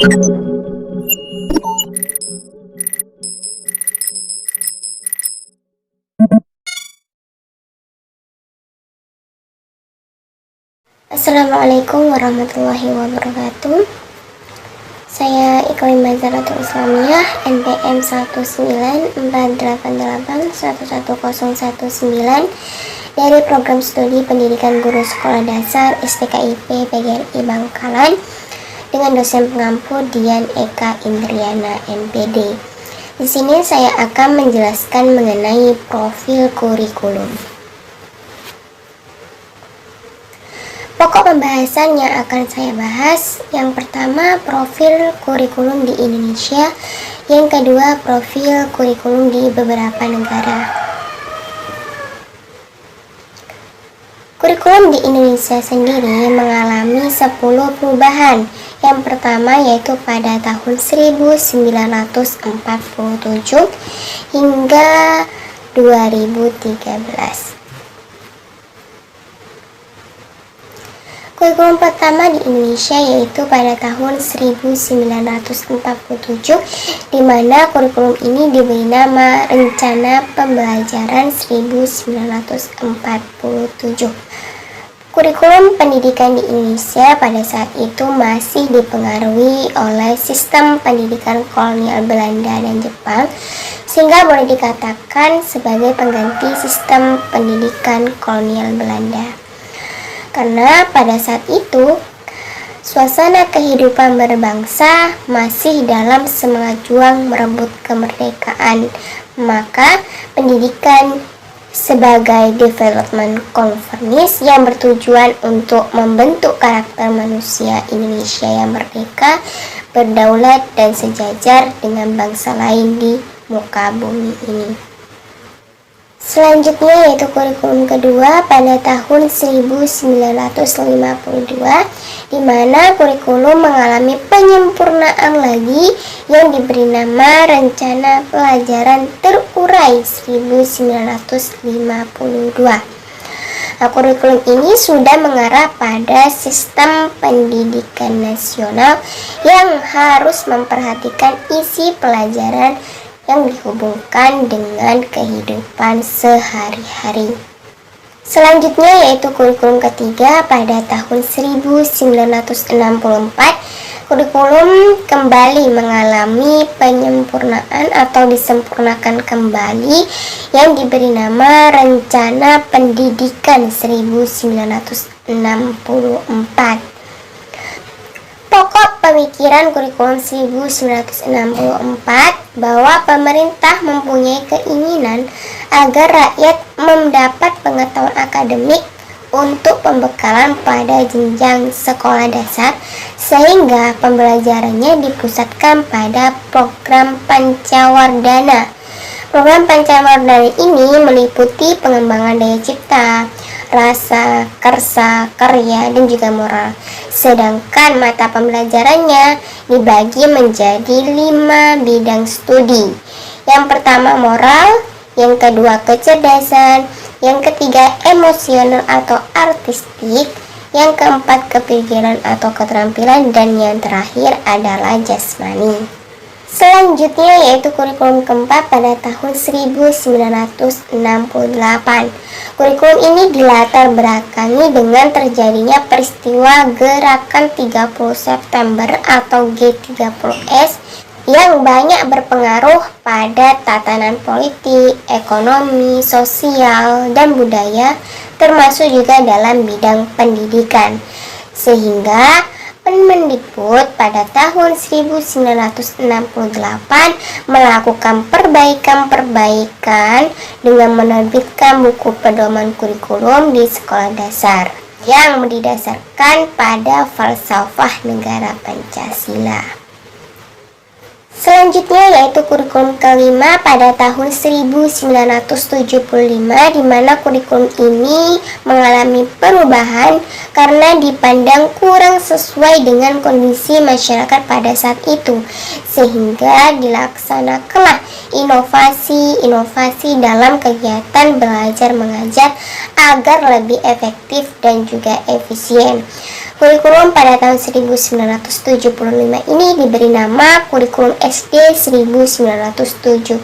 Assalamualaikum warahmatullahi wabarakatuh. Saya Iklim Mazaratul Islamiyah NPM 19488111019 dari Program Studi Pendidikan Guru Sekolah Dasar STKIP PGRI Bangkalan dengan dosen pengampu Dian Eka Indriana MPD. Di sini saya akan menjelaskan mengenai profil kurikulum. Pokok pembahasan yang akan saya bahas, yang pertama profil kurikulum di Indonesia, yang kedua profil kurikulum di beberapa negara. Kurikulum di Indonesia sendiri mengalami 10 perubahan. Yang pertama yaitu pada tahun 1947 hingga 2013. Kurikulum pertama di Indonesia yaitu pada tahun 1947, di mana kurikulum ini diberi nama Rencana Pembelajaran 1947. Kurikulum pendidikan di Indonesia pada saat itu masih dipengaruhi oleh sistem pendidikan kolonial Belanda dan Jepang, sehingga boleh dikatakan sebagai pengganti sistem pendidikan kolonial Belanda. Karena pada saat itu, suasana kehidupan berbangsa masih dalam semangat juang merebut kemerdekaan, maka pendidikan sebagai development konformis yang bertujuan untuk membentuk karakter manusia Indonesia yang merdeka, berdaulat, dan sejajar dengan bangsa lain di muka bumi ini. Selanjutnya yaitu kurikulum kedua pada tahun 1952, di mana kurikulum mengalami penyempurnaan lagi yang diberi nama Rencana Pelajaran Terurai 1952. Kurikulum ini sudah mengarah pada sistem pendidikan nasional yang harus memperhatikan isi pelajaran yang dihubungkan dengan kehidupan sehari-hari. Selanjutnya yaitu kurikulum ketiga pada tahun 1964. Kurikulum kembali mengalami penyempurnaan atau disempurnakan kembali yang diberi nama Rencana Pendidikan 1964. Pokok pemikiran kurikulum 1964 bahwa pemerintah mempunyai keinginan agar rakyat mendapat pengetahuan akademik untuk pembekalan pada jenjang sekolah dasar, sehingga pembelajarannya dipusatkan pada program Pancawardhana. Program Pancawardhana ini meliputi pengembangan daya cipta, rasa, kersa, karya, dan juga moral. Sedangkan mata pembelajarannya dibagi menjadi 5 bidang studi. Yang pertama moral, yang kedua kecerdasan, yang ketiga emosional atau artistik, yang keempat kepikiran atau keterampilan, dan yang terakhir adalah jasmani. Selanjutnya yaitu kurikulum keempat pada tahun 1968. Kurikulum ini dilatar belakangi dengan terjadinya peristiwa Gerakan 30 September atau G30S yang banyak berpengaruh pada tatanan politik, ekonomi, sosial, dan budaya, termasuk juga dalam bidang pendidikan. Sehingga Permendikbud pada tahun 1968 melakukan perbaikan-perbaikan dengan menerbitkan buku pedoman kurikulum di sekolah dasar yang didasarkan pada falsafah negara Pancasila. Selanjutnya yaitu kurikulum kelima pada tahun 1975, di mana kurikulum ini mengalami perubahan karena dipandang kurang sesuai dengan kondisi masyarakat pada saat itu, sehingga dilaksanakanlah inovasi-inovasi dalam kegiatan belajar mengajar agar lebih efektif dan juga efisien. Kurikulum pada tahun 1975 ini diberi nama Kurikulum SD 1975,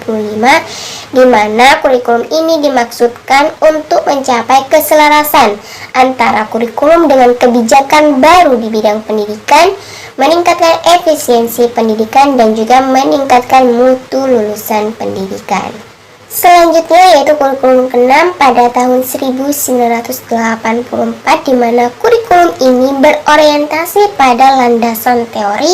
di mana kurikulum ini dimaksudkan untuk mencapai keselarasan antara kurikulum dengan kebijakan baru di bidang pendidikan, meningkatkan efisiensi pendidikan, dan juga meningkatkan mutu lulusan pendidikan. Selanjutnya yaitu kurikulum ke-6 pada tahun 1984, di mana kurikulum ini berorientasi pada landasan teori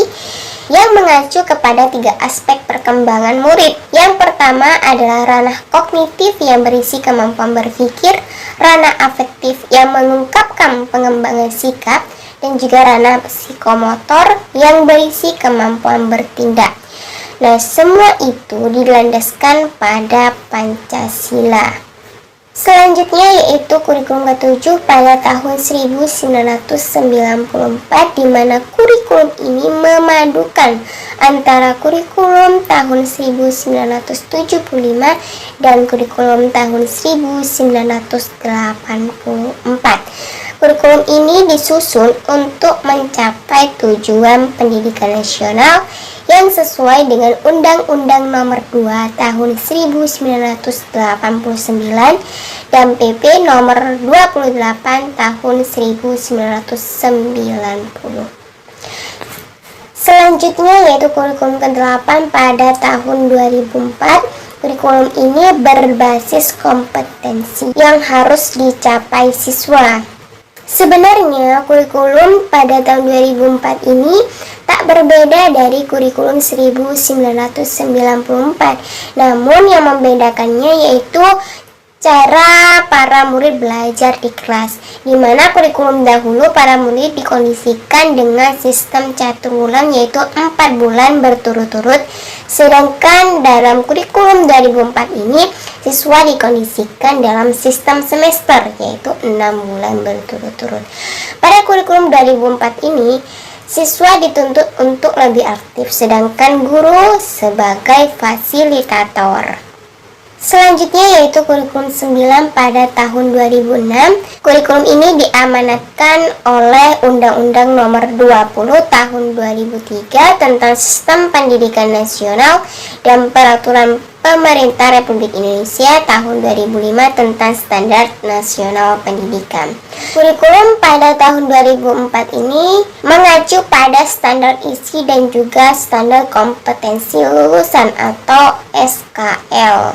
yang mengacu kepada 3 aspek perkembangan murid. Yang pertama adalah ranah kognitif yang berisi kemampuan berpikir, ranah afektif yang mengungkapkan pengembangan sikap, dan juga ranah psikomotor yang berisi kemampuan bertindak. Nah, semua itu dilandaskan pada Pancasila. Selanjutnya yaitu kurikulum ke-7 pada tahun 1994, di mana kurikulum ini memadukan antara kurikulum tahun 1975 dan kurikulum tahun 1984. Kurikulum ini disusun untuk mencapai tujuan pendidikan nasional yang sesuai dengan Undang-Undang Nomor 2 Tahun 1989 dan PP Nomor 28 Tahun 1990. Selanjutnya yaitu kurikulum ke-8 pada tahun 2004. Kurikulum ini berbasis kompetensi yang harus dicapai siswa. Sebenarnya kurikulum pada tahun 2004 ini tak berbeda dari kurikulum 1994. Namun yang membedakannya yaitu cara para murid belajar di kelas, di mana kurikulum dahulu para murid dikondisikan dengan sistem catur ulang yaitu 4 bulan berturut-turut, sedangkan dalam kurikulum 2004 ini siswa dikondisikan dalam sistem semester yaitu 6 bulan berturut-turut. Pada kurikulum 2004 ini siswa dituntut untuk lebih aktif, sedangkan guru sebagai fasilitator. Selanjutnya yaitu kurikulum 9 pada tahun 2006. Kurikulum ini diamanatkan oleh Undang-Undang Nomor 20 Tahun 2003 tentang Sistem Pendidikan Nasional dan Peraturan Pemerintah Republik Indonesia tahun 2005 tentang Standar Nasional Pendidikan. Kurikulum pada tahun 2004 ini mengacu pada standar isi dan juga standar kompetensi lulusan atau SKL.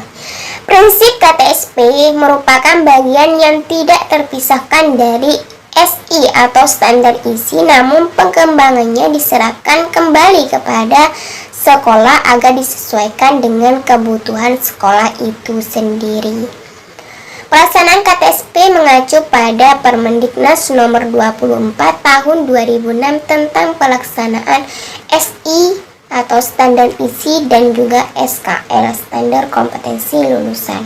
Prinsip KTSP merupakan bagian yang tidak terpisahkan dari SI atau standar isi, namun pengembangannya diserahkan kembali kepada sekolah agar disesuaikan dengan kebutuhan sekolah itu sendiri. Pelaksanaan KTSP mengacu pada Permendiknas Nomor 24 Tahun 2006 tentang pelaksanaan SI atau standar isi dan juga SKL, standar kompetensi lulusan.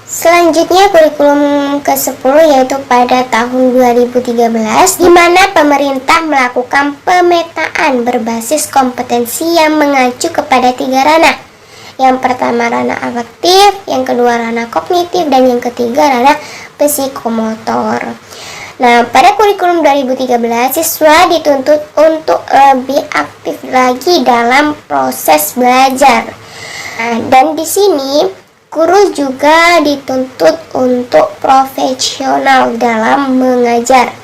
Selanjutnya kurikulum ke-10 yaitu pada tahun 2013, di mana pemerintah melakukan pemetaan berbasis kompetensi yang mengacu kepada 3 ranah. Yang pertama ranah afektif, yang kedua ranah kognitif, dan yang ketiga ranah psikomotor. Nah, pada kurikulum 2013, siswa dituntut untuk lebih aktif lagi dalam proses belajar. Nah, dan di sini guru juga dituntut untuk profesional dalam mengajar.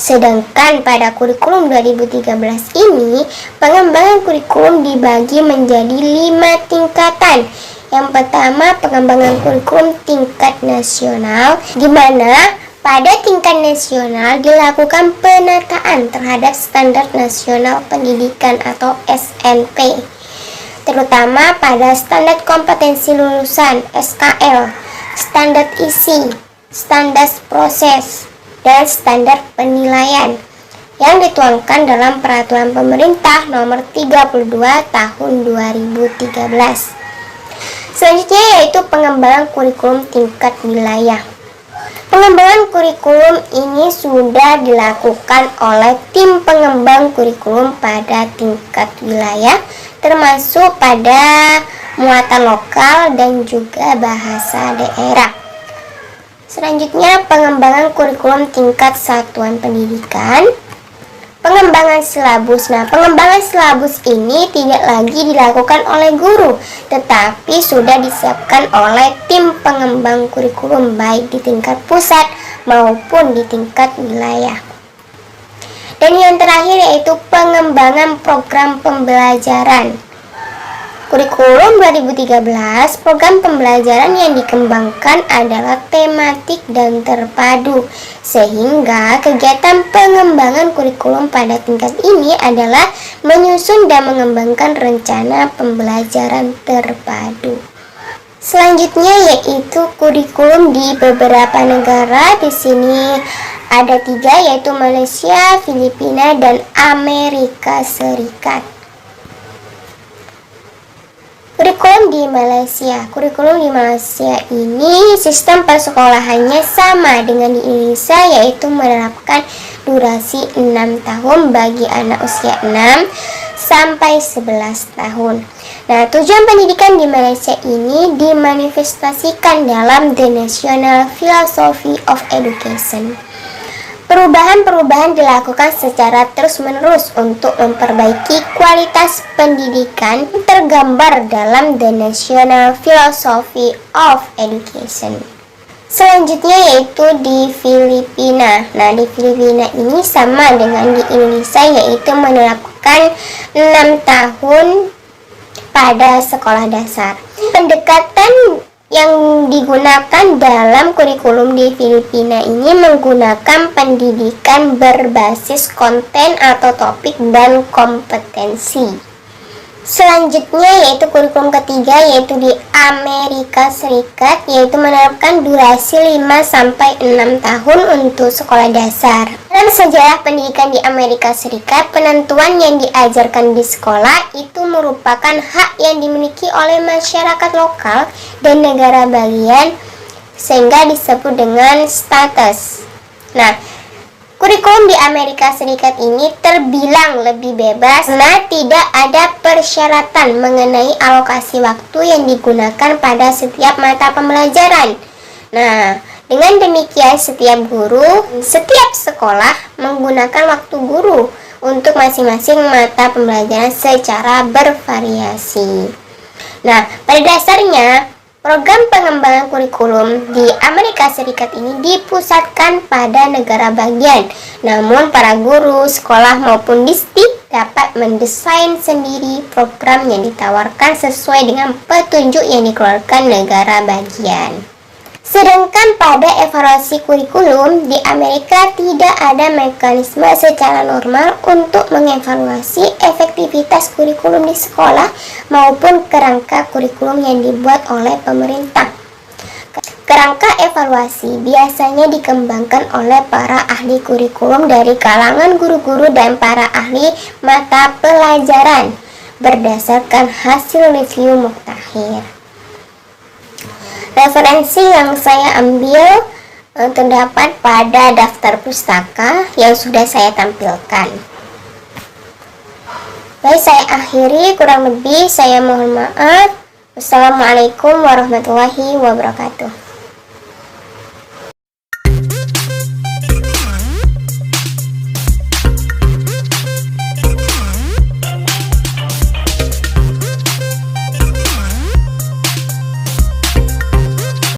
Sedangkan pada kurikulum 2013 ini, pengembangan kurikulum dibagi menjadi 5 tingkatan. Yang pertama, pengembangan kurikulum tingkat nasional, di mana pada tingkat nasional dilakukan penataan terhadap Standar Nasional Pendidikan atau SMP, terutama pada standar kompetensi lulusan SKL, standar isi, standar proses, dan standar penilaian yang dituangkan dalam Peraturan Pemerintah Nomor 32 Tahun 2013. Selanjutnya yaitu pengembangan kurikulum tingkat wilayah. Pengembangan kurikulum ini sudah dilakukan oleh tim pengembang kurikulum pada tingkat wilayah, termasuk pada muatan lokal dan juga bahasa daerah. Selanjutnya, pengembangan kurikulum tingkat satuan pendidikan. Pengembangan silabus. Nah, pengembangan silabus ini tidak lagi dilakukan oleh guru, tetapi sudah disiapkan oleh tim pengembang kurikulum baik di tingkat pusat maupun di tingkat wilayah. Dan yang terakhir yaitu pengembangan program pembelajaran. Kurikulum 2013, program pembelajaran yang dikembangkan adalah tematik dan terpadu, sehingga kegiatan pengembangan kurikulum pada tingkat ini adalah menyusun dan mengembangkan rencana pembelajaran terpadu. Selanjutnya yaitu kurikulum di beberapa negara. Di sini ada 3, yaitu Malaysia, Filipina, dan Amerika Serikat. Kurikulum di Malaysia. Kurikulum di Malaysia ini sistem persekolahannya sama dengan di Indonesia, yaitu menerapkan durasi 6 tahun bagi anak usia 6 sampai 11 tahun. Nah, tujuan pendidikan di Malaysia ini dimanifestasikan dalam The National Philosophy of Education. Perubahan-perubahan dilakukan secara terus-menerus untuk memperbaiki kualitas pendidikan tergambar dalam The National Philosophy of Education. Selanjutnya yaitu di Filipina. Nah, di Filipina ini sama dengan di Indonesia, yaitu menerapkan 6 tahun pada sekolah dasar. Pendekatan yang digunakan dalam kurikulum di Filipina ini menggunakan pendidikan berbasis konten atau topik dan kompetensi. Selanjutnya yaitu kurikulum ketiga, yaitu di Amerika Serikat, yaitu menerapkan durasi 5-6 tahun untuk sekolah dasar. Dalam sejarah pendidikan di Amerika Serikat, penentuan yang diajarkan di sekolah itu merupakan hak yang dimiliki oleh masyarakat lokal dan negara bagian, sehingga disebut dengan status. Nah, kurikulum di Amerika Serikat ini terbilang lebih bebas karena tidak ada persyaratan mengenai alokasi waktu yang digunakan pada setiap mata pembelajaran. Nah, dengan demikian setiap guru, setiap sekolah menggunakan waktu guru untuk masing-masing mata pembelajaran secara bervariasi. Nah, pada dasarnya program pengembangan kurikulum di Amerika Serikat ini dipusatkan pada negara bagian. Namun para guru, sekolah maupun distrik dapat mendesain sendiri program yang ditawarkan sesuai dengan petunjuk yang dikeluarkan negara bagian. Sedangkan pada evaluasi kurikulum di Amerika tidak ada mekanisme secara normal untuk mengevaluasi efektivitas kurikulum di sekolah maupun kerangka kurikulum yang dibuat oleh pemerintah. Kerangka evaluasi biasanya dikembangkan oleh para ahli kurikulum dari kalangan guru-guru dan para ahli mata pelajaran berdasarkan hasil review muktakhir. Referensi yang saya ambil terdapat pada daftar pustaka yang sudah saya tampilkan. Baik, saya akhiri, kurang lebih saya mohon maaf. Wassalamualaikum warahmatullahi wabarakatuh.